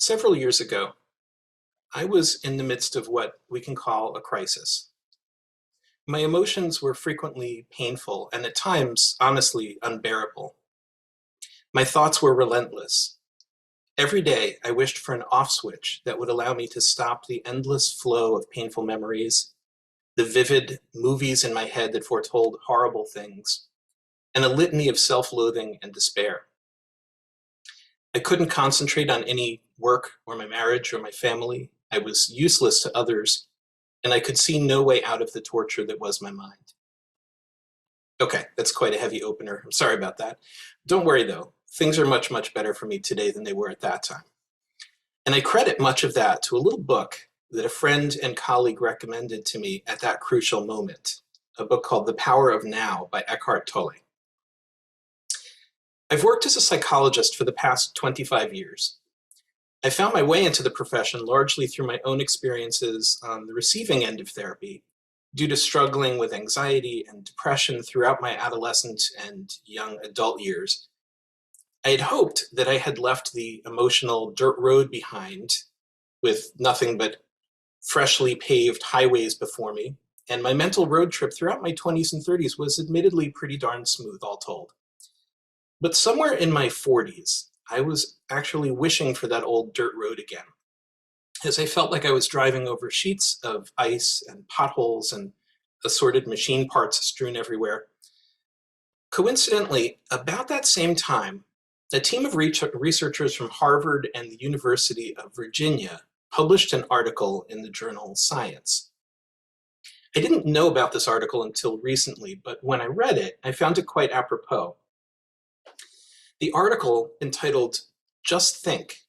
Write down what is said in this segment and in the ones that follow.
Several years ago, I was in the midst of what we can call a crisis. My emotions were frequently painful and at times, honestly, unbearable. My thoughts were relentless. Every day, I wished for an off switch that would allow me to stop the endless flow of painful memories, the vivid movies in my head that foretold horrible things, and a litany of self-loathing and despair. I couldn't concentrate on any work or my marriage or my family. I was useless to others, and I could see no way out of the torture that was my mind. Okay, that's quite a heavy opener. I'm sorry about that. Don't worry though, things are much, much better for me today than they were at that time. And I credit much of that to a little book that a friend and colleague recommended to me at that crucial moment, a book called The Power of Now by Eckhart Tolle. I've worked as a psychologist for the past 25 years. I found my way into the profession largely through my own experiences on the receiving end of therapy due to struggling with anxiety and depression throughout my adolescent and young adult years. I had hoped that I had left the emotional dirt road behind with nothing but freshly paved highways before me, and my mental road trip throughout my 20s and 30s was admittedly pretty darn smooth, all told. But somewhere in my 40s, I was actually wishing for that old dirt road again, as I felt like I was driving over sheets of ice and potholes and assorted machine parts strewn everywhere. Coincidentally, about that same time, a team of researchers from Harvard and the University of Virginia published an article in the journal Science. I didn't know about this article until recently, but when I read it, I found it quite apropos. The article, entitled "Just Think: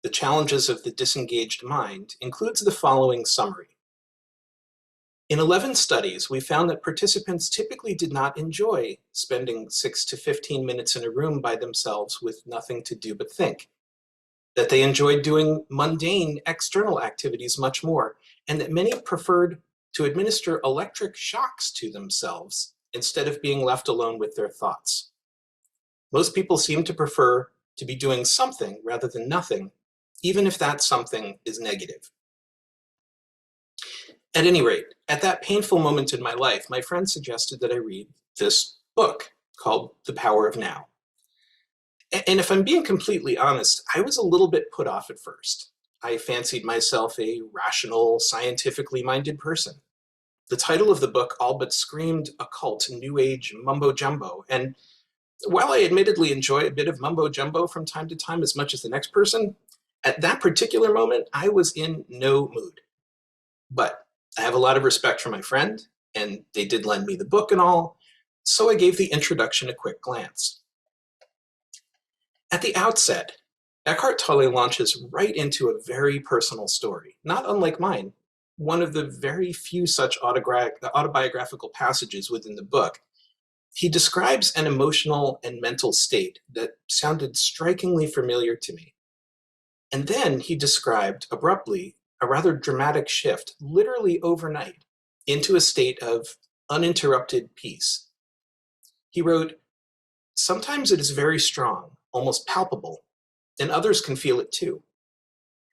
The Challenges of the Disengaged Mind," includes the following summary. In 11 studies, we found that participants typically did not enjoy spending 6 to 15 minutes in a room by themselves with nothing to do but think, that they enjoyed doing mundane external activities much more, and that many preferred to administer electric shocks to themselves instead of being left alone with their thoughts. Most people seem to prefer to be doing something rather than nothing, even if that something is negative. At any rate, at that painful moment in my life, my friend suggested that I read this book called The Power of Now. And if I'm being completely honest, I was a little bit put off at first. I fancied myself a rational, scientifically minded person. The title of the book all but screamed occult, new age mumbo jumbo, and while I admittedly enjoy a bit of mumbo jumbo from time to time as much as the next person, at that particular moment, I was in no mood. But I have a lot of respect for my friend, and they did lend me the book and all, so I gave the introduction a quick glance. At the outset, Eckhart Tolle launches right into a very personal story, not unlike mine, one of the very few such autobiographical passages within the book. He describes an emotional and mental state that sounded strikingly familiar to me. And then he described, abruptly, a rather dramatic shift, literally overnight, into a state of uninterrupted peace. He wrote, "Sometimes it is very strong, almost palpable, and others can feel it too.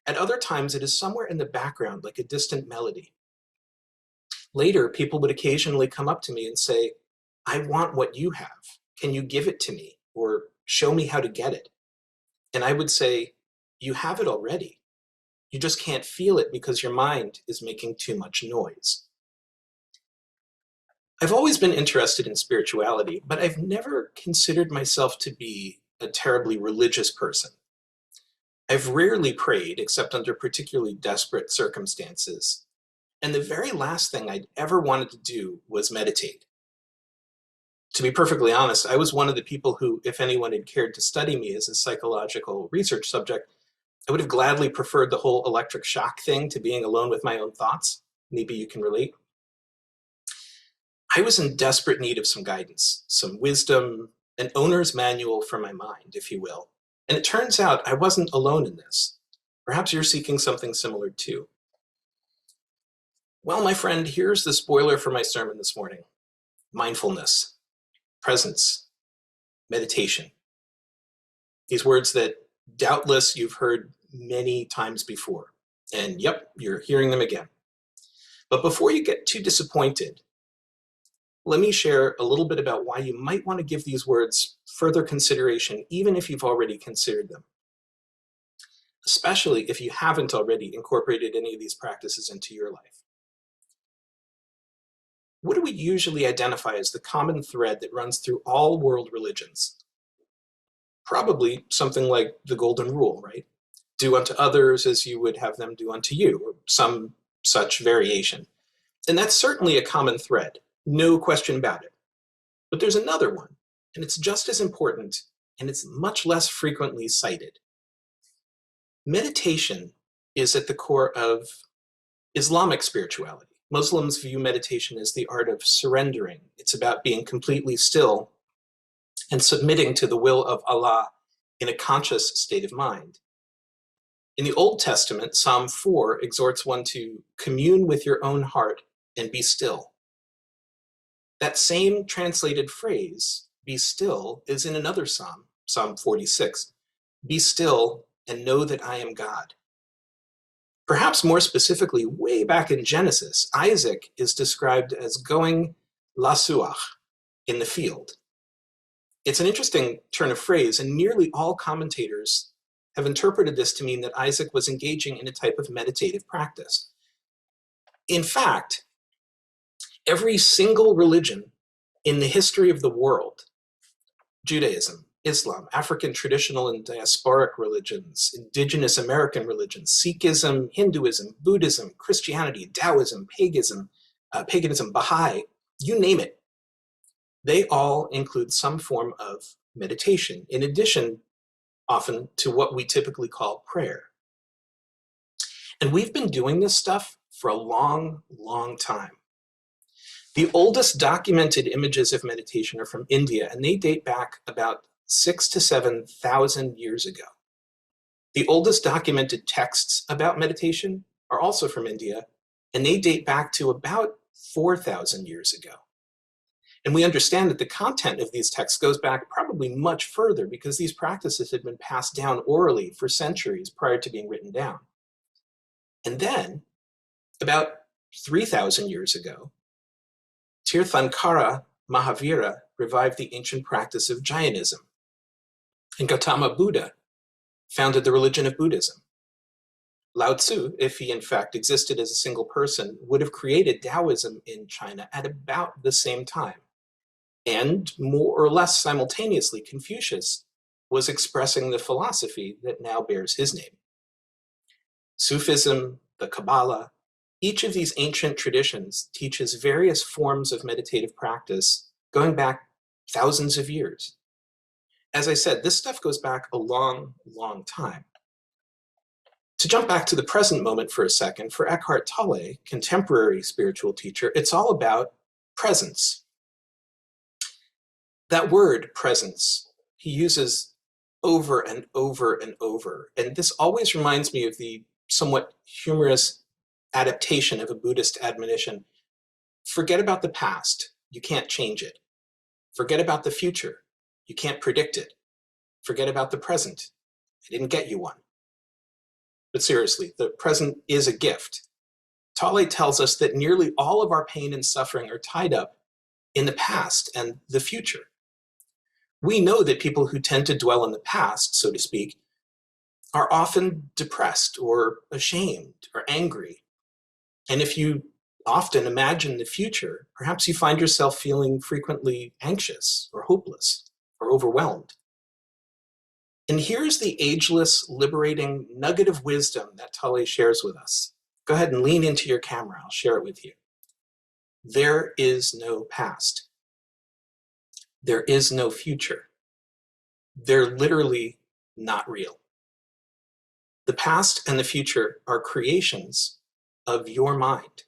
At other times it is somewhere in the background like a distant melody. Later, people would occasionally come up to me and say, 'I want what you have. Can you give it to me? Or show me how to get it?' And I would say, 'You have it already. You just can't feel it because your mind is making too much noise.'" I've always been interested in spirituality, but I've never considered myself to be a terribly religious person. I've rarely prayed except under particularly desperate circumstances, and the very last thing I'd ever wanted to do was meditate. To be perfectly honest, I was one of the people who, if anyone had cared to study me as a psychological research subject, I would have gladly preferred the whole electric shock thing to being alone with my own thoughts. Maybe you can relate. I was in desperate need of some guidance, some wisdom, an owner's manual for my mind, if you will. And it turns out I wasn't alone in this. Perhaps you're seeking something similar too. Well, my friend, here's the spoiler for my sermon this morning. Mindfulness, presence, meditation. These words that doubtless you've heard many times before. And yep, you're hearing them again. But before you get too disappointed, let me share a little bit about why you might want to give these words further consideration, even if you've already considered them, especially if you haven't already incorporated any of these practices into your life. What do we usually identify as the common thread that runs through all world religions? Probably something like the golden rule, right? Do unto others as you would have them do unto you, or some such variation. And that's certainly a common thread, no question about it. But there's another one, and it's just as important, and it's much less frequently cited. Meditation is at the core of Islamic spirituality. Muslims view meditation as the art of surrendering. It's about being completely still and submitting to the will of Allah in a conscious state of mind. In the Old Testament, Psalm 4 exhorts one to commune with your own heart and be still. That same translated phrase, be still, is in another psalm, Psalm 46. Be still and know that I am God. Perhaps more specifically, way back in Genesis, Isaac is described as going lasuach, in the field. It's an interesting turn of phrase, and nearly all commentators have interpreted this to mean that Isaac was engaging in a type of meditative practice. In fact, every single religion in the history of the world, Judaism, Islam, African traditional and diasporic religions, indigenous American religions, Sikhism, Hinduism, Buddhism, Christianity, Taoism, paganism, Baha'i, you name it, they all include some form of meditation, in addition, often, to what we typically call prayer. And we've been doing this stuff for a long, long time. The oldest documented images of meditation are from India, and they date back about 6,000 to 7,000 years ago. The oldest documented texts about meditation are also from India, and they date back to about 4,000 years ago. And we understand that the content of these texts goes back probably much further because these practices had been passed down orally for centuries prior to being written down. And then, about 3,000 years ago, Tirthankara Mahavira revived the ancient practice of Jainism, and Gautama Buddha founded the religion of Buddhism. Lao Tzu, if he in fact existed as a single person, would have created Taoism in China at about the same time. And more or less simultaneously, Confucius was expressing the philosophy that now bears his name. Sufism, the Kabbalah, each of these ancient traditions teaches various forms of meditative practice going back thousands of years. As I said, this stuff goes back a long, long time. To jump back to the present moment for a second, for Eckhart Tolle, contemporary spiritual teacher, it's all about presence. That word, presence, he uses over and over and over. And this always reminds me of the somewhat humorous adaptation of a Buddhist admonition. Forget about the past. You can't change it. Forget about the future. You can't predict it. Forget about the present. I didn't get you one. But seriously, the present is a gift. Tolle tells us that nearly all of our pain and suffering are tied up in the past and the future. We know that people who tend to dwell in the past, so to speak, are often depressed or ashamed or angry. And if you often imagine the future, perhaps you find yourself feeling frequently anxious or hopeless or overwhelmed. And here's the ageless, liberating nugget of wisdom that Tolle shares with us. Go ahead and lean into your camera. I'll share it with you. There is no past. There is no future. They're literally not real. The past and the future are creations of your mind.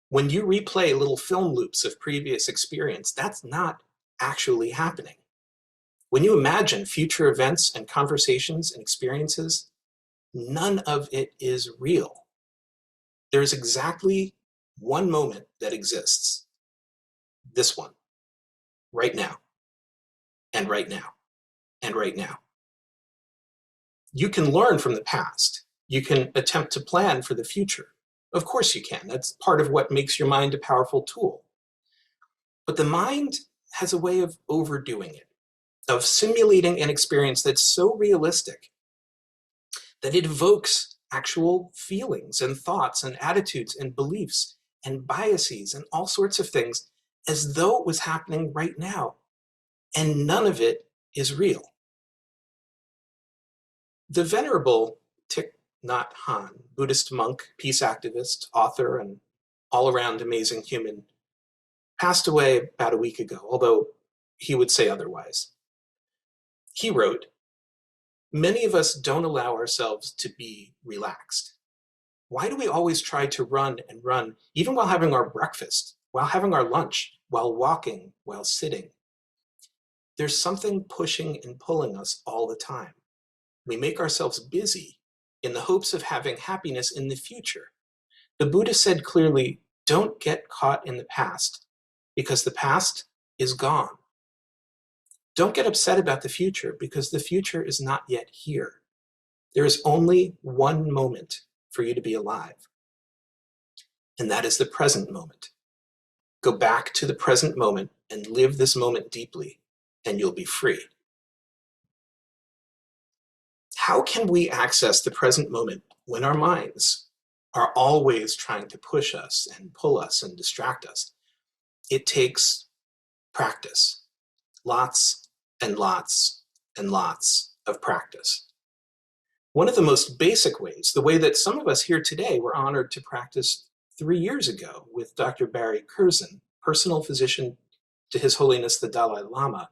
When you replay little film loops of previous experience, that's not actually happening. When you imagine future events and conversations and experiences, none of it is real. There is exactly one moment that exists. This one. Right now. And right now. And right now. You can learn from the past. You can attempt to plan for the future. Of course you can. That's part of what makes your mind a powerful tool. But the mind has a way of overdoing it, of simulating an experience that's so realistic that it evokes actual feelings and thoughts and attitudes and beliefs and biases and all sorts of things as though it was happening right now. And none of it is real. The Venerable Thich Nhat Hanh, Buddhist monk, peace activist, author, and all-around amazing human, passed away about a week ago, although he would say otherwise. He wrote, "Many of us don't allow ourselves to be relaxed. Why do we always try to run and run, even while having our breakfast, while having our lunch, while walking, while sitting? There's something pushing and pulling us all the time. We make ourselves busy in the hopes of having happiness in the future. The Buddha said clearly, don't get caught in the past, because the past is gone. Don't get upset about the future, because the future is not yet here. There is only one moment for you to be alive, and that is the present moment. Go back to the present moment and live this moment deeply, and you'll be free." How can we access the present moment when our minds are always trying to push us and pull us and distract us? It takes practice, lots and lots and lots of practice. One of the most basic ways, the way that some of us here today were honored to practice 3 years ago with Dr. Barry Curzon, personal physician to His Holiness the Dalai Lama,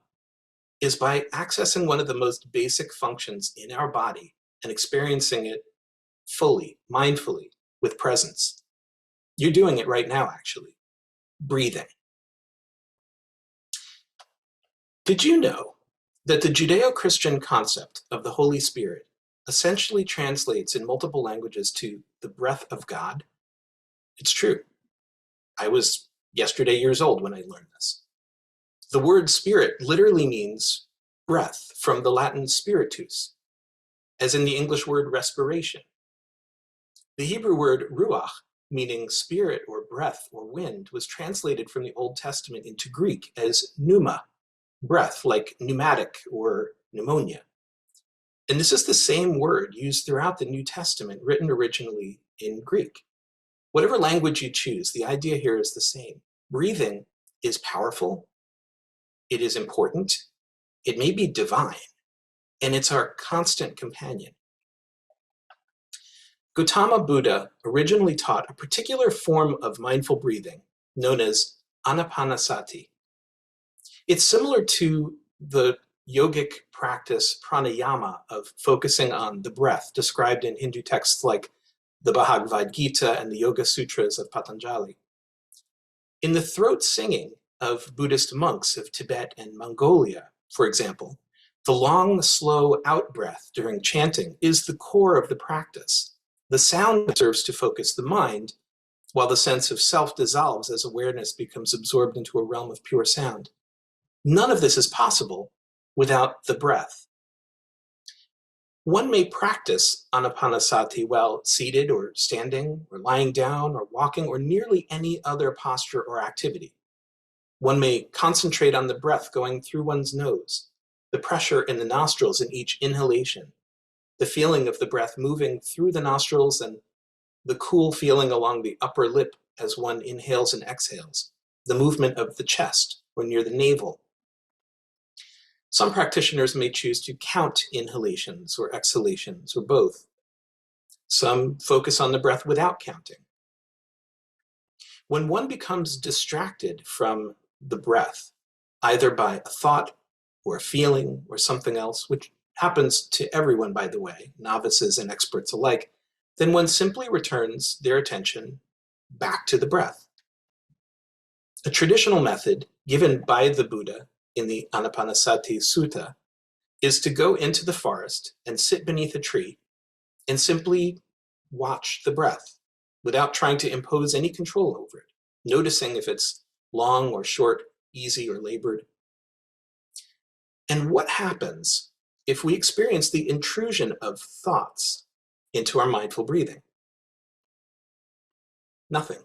is by accessing one of the most basic functions in our body and experiencing it fully, mindfully, with presence. You're doing it right now, actually. Breathing. Did you know that the Judeo-Christian concept of the Holy Spirit essentially translates in multiple languages to the breath of God? It's true. I was yesterday years old when I learned this. The word spirit literally means breath, from the Latin spiritus, as in the English word respiration. The Hebrew word ruach, meaning spirit or breath or wind, was translated from the Old Testament into Greek as pneuma, breath, like pneumatic or pneumonia. And this is the same word used throughout the New Testament, written originally in Greek. Whatever language you choose, the idea here is the same. Breathing is powerful. It is important, it may be divine, and it's our constant companion. Gautama Buddha originally taught a particular form of mindful breathing known as Anapanasati. It's similar to the yogic practice pranayama of focusing on the breath described in Hindu texts like the Bhagavad Gita and the Yoga Sutras of Patanjali. In the throat singing of Buddhist monks of Tibet and Mongolia, for example, the long, slow out-breath during chanting is the core of the practice. The sound serves to focus the mind, while the sense of self dissolves as awareness becomes absorbed into a realm of pure sound. None of this is possible without the breath. One may practice Anapanasati while seated or standing or lying down or walking or nearly any other posture or activity. One may concentrate on the breath going through one's nose, the pressure in the nostrils in each inhalation, the feeling of the breath moving through the nostrils and the cool feeling along the upper lip as one inhales and exhales, the movement of the chest or near the navel. Some practitioners may choose to count inhalations or exhalations or both. Some focus on the breath without counting. When one becomes distracted from the breath, either by a thought or a feeling or something else, which happens to everyone, by the way, novices and experts alike, then one simply returns their attention back to the breath. A traditional method given by the Buddha in the Anapanasati Sutta is to go into the forest and sit beneath a tree and simply watch the breath without trying to impose any control over it, noticing if it's long or short, easy or labored. And what happens if we experience the intrusion of thoughts into our mindful breathing? Nothing.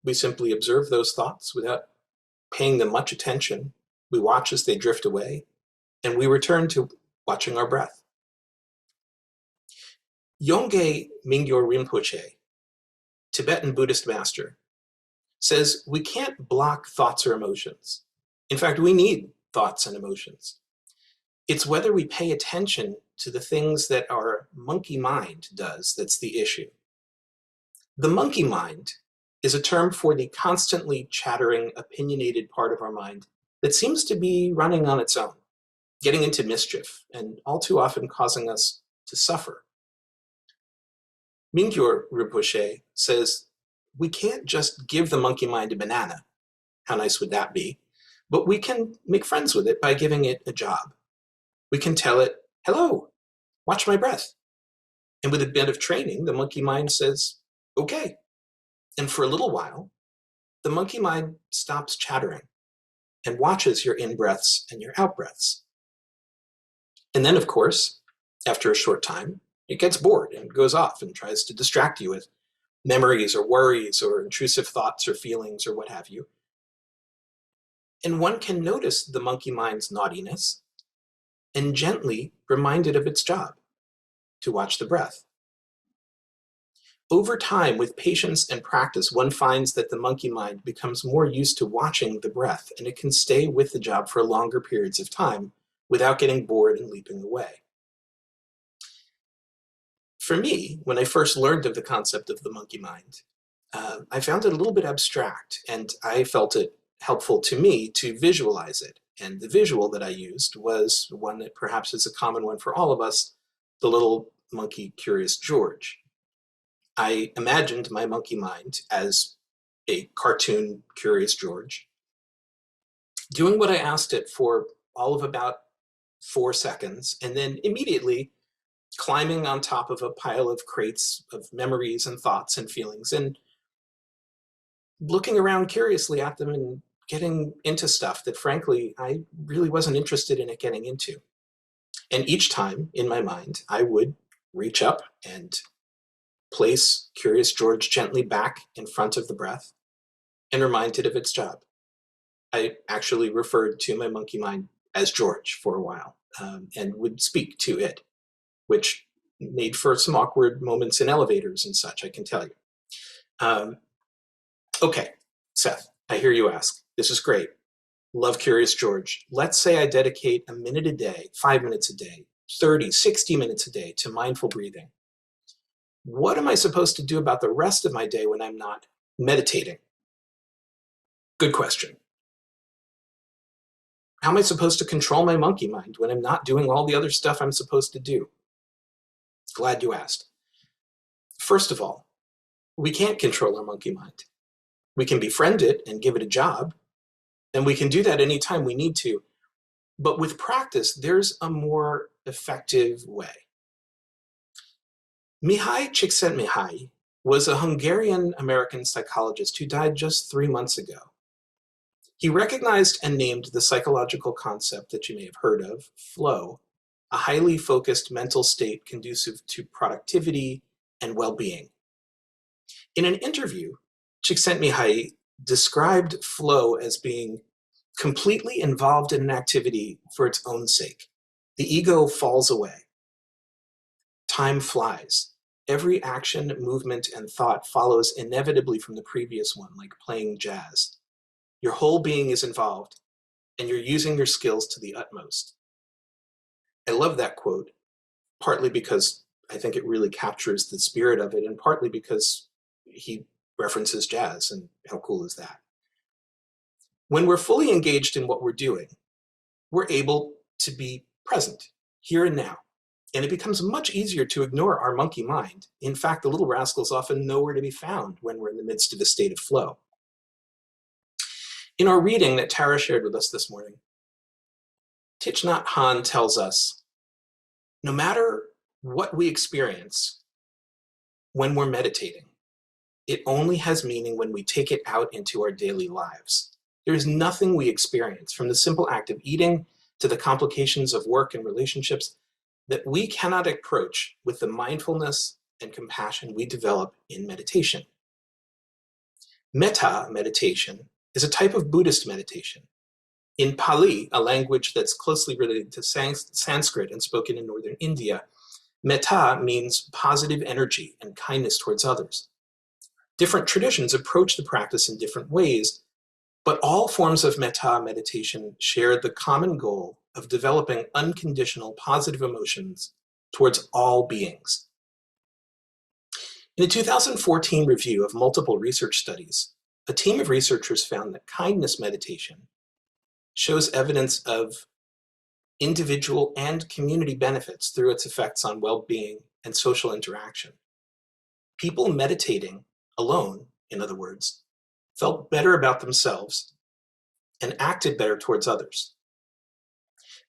We simply observe those thoughts without paying them much attention. We watch as they drift away, and we return to watching our breath. Yongey Mingyur Rinpoche, Tibetan Buddhist master, says we can't block thoughts or emotions. In fact, we need thoughts and emotions. It's whether we pay attention to the things that our monkey mind does that's the issue. The monkey mind is a term for the constantly chattering, opinionated part of our mind that seems to be running on its own, getting into mischief, and all too often causing us to suffer. Mingyur Rinpoche says, we can't just give the monkey mind a banana. How nice would that be? But we can make friends with it by giving it a job. We can tell it, hello, watch my breath. And with a bit of training, the monkey mind says, okay. And for a little while, the monkey mind stops chattering and watches your in-breaths and your out-breaths. And then, of course, after a short time, it gets bored and goes off and tries to distract you with memories or worries or intrusive thoughts or feelings or what have you. And one can notice the monkey mind's naughtiness and gently remind it of its job, to watch the breath. Over time, with patience and practice, one finds that the monkey mind becomes more used to watching the breath, and it can stay with the job for longer periods of time without getting bored and leaping away. For me, when I first learned of the concept of the monkey mind, I found it a little bit abstract, and I felt it helpful to me to visualize it. And the visual that I used was one that perhaps is a common one for all of us, the little monkey Curious George. I imagined my monkey mind as a cartoon Curious George, doing what I asked it for all of about 4 seconds, and then immediately climbing on top of a pile of crates of memories and thoughts and feelings and looking around curiously at them and getting into stuff that, frankly, I really wasn't interested in it getting into. And each time in my mind, I would reach up and place Curious George gently back in front of the breath and remind it of its job. I actually referred to my monkey mind as George for a while and would speak to it, which made for some awkward moments in elevators and such, I can tell you. Okay, Seth, I hear you ask. This is great. Love Curious George. Let's say I dedicate a minute a day, 5 minutes a day, 30, 60 minutes a day to mindful breathing. What am I supposed to do about the rest of my day when I'm not meditating? Good question. How am I supposed to control my monkey mind when I'm not doing all the other stuff I'm supposed to do? Glad you asked. First of all, we can't control our monkey mind. We can befriend it and give it a job, and we can do that anytime we need to. But with practice, there's a more effective way. Mihai Csikszentmihalyi was a Hungarian-American psychologist who died just 3 months ago. He recognized and named the psychological concept that you may have heard of, flow, a highly focused mental state conducive to productivity and well-being. In an interview, Csikszentmihalyi described flow as being completely involved in an activity for its own sake. The ego falls away. Time flies. Every action, movement, and thought follows inevitably from the previous one, like playing jazz. Your whole being is involved, and you're using your skills to the utmost. I love that quote, partly because I think it really captures the spirit of it, and partly because he references jazz, and how cool is that? When we're fully engaged in what we're doing, we're able to be present, here and now. And it becomes much easier to ignore our monkey mind. In fact, the little rascal's often nowhere to be found when we're in the midst of a state of flow. In our reading that Tara shared with us this morning, Thich Nhat Hanh tells us, no matter what we experience when we're meditating, it only has meaning when we take it out into our daily lives. There's nothing we experience, from the simple act of eating to the complications of work and relationships that we cannot approach with the mindfulness and compassion we develop in meditation. Metta meditation is a type of Buddhist meditation. In Pali, a language that's closely related to Sanskrit and spoken in northern India, metta means positive energy and kindness towards others. Different traditions approach the practice in different ways, but all forms of metta meditation share the common goal of developing unconditional positive emotions towards all beings. In a 2014 review of multiple research studies, a team of researchers found that kindness meditation shows evidence of individual and community benefits through its effects on well-being and social interaction. People meditating alone, in other words, felt better about themselves and acted better towards others.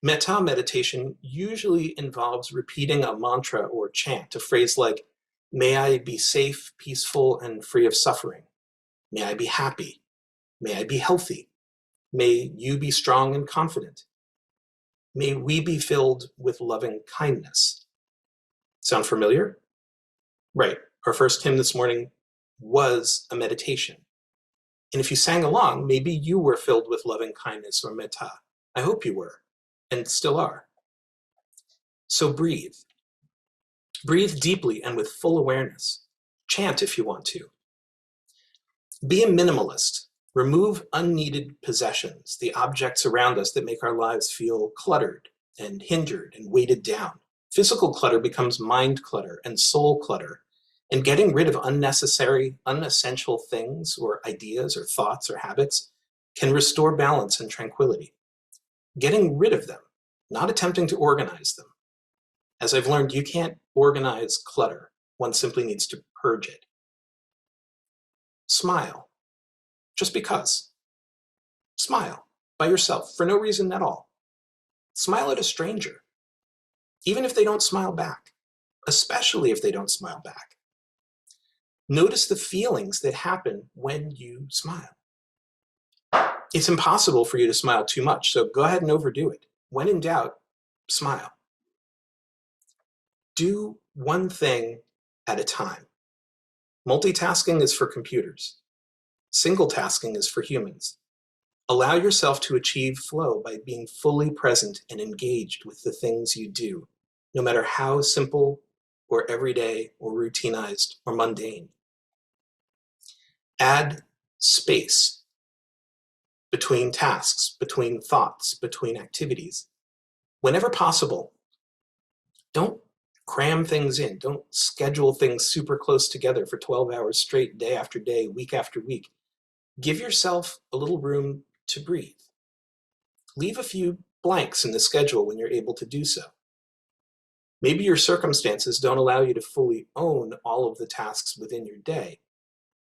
Metta meditation usually involves repeating a mantra or chant, a phrase like, "May I be safe, peaceful, and free of suffering. May I be happy. May I be healthy. May you be strong and confident. May we be filled with loving kindness." Sound familiar? Right. Our first hymn this morning was a meditation. And if you sang along, maybe you were filled with loving kindness or metta. I hope you were, and still are. So breathe. Breathe deeply and with full awareness. Chant if you want to. Be a minimalist. Remove unneeded possessions, the objects around us that make our lives feel cluttered and hindered and weighted down. Physical clutter becomes mind clutter and soul clutter, and getting rid of unnecessary, unessential things or ideas or thoughts or habits can restore balance and tranquility. Getting rid of them, not attempting to organize them. As I've learned, you can't organize clutter. One simply needs to purge it. Smile. Just because. Smile by yourself for no reason at all. Smile at a stranger, even if they don't smile back, especially if they don't smile back. Notice the feelings that happen when you smile. It's impossible for you to smile too much, so go ahead and overdo it. When in doubt, smile. Do one thing at a time. Multitasking is for computers. Single tasking is for humans. Allow yourself to achieve flow by being fully present and engaged with the things you do, no matter how simple or everyday or routinized or mundane. Add space between tasks, between thoughts, between activities. Whenever possible, don't cram things in. Don't schedule things super close together for 12 hours straight, day after day, week after week. Give yourself a little room to breathe. Leave a few blanks in the schedule when you're able to do so. Maybe your circumstances don't allow you to fully own all of the tasks within your day.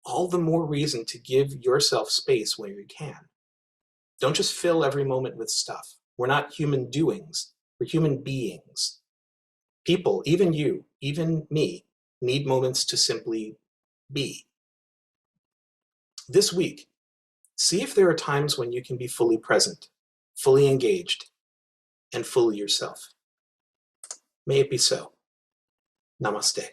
All the more reason to give yourself space where you can. Don't just fill every moment with stuff. We're not human doings, we're human beings. People, even you, even me, need moments to simply be. This week, see if there are times when you can be fully present, fully engaged, and fully yourself. May it be so. Namaste.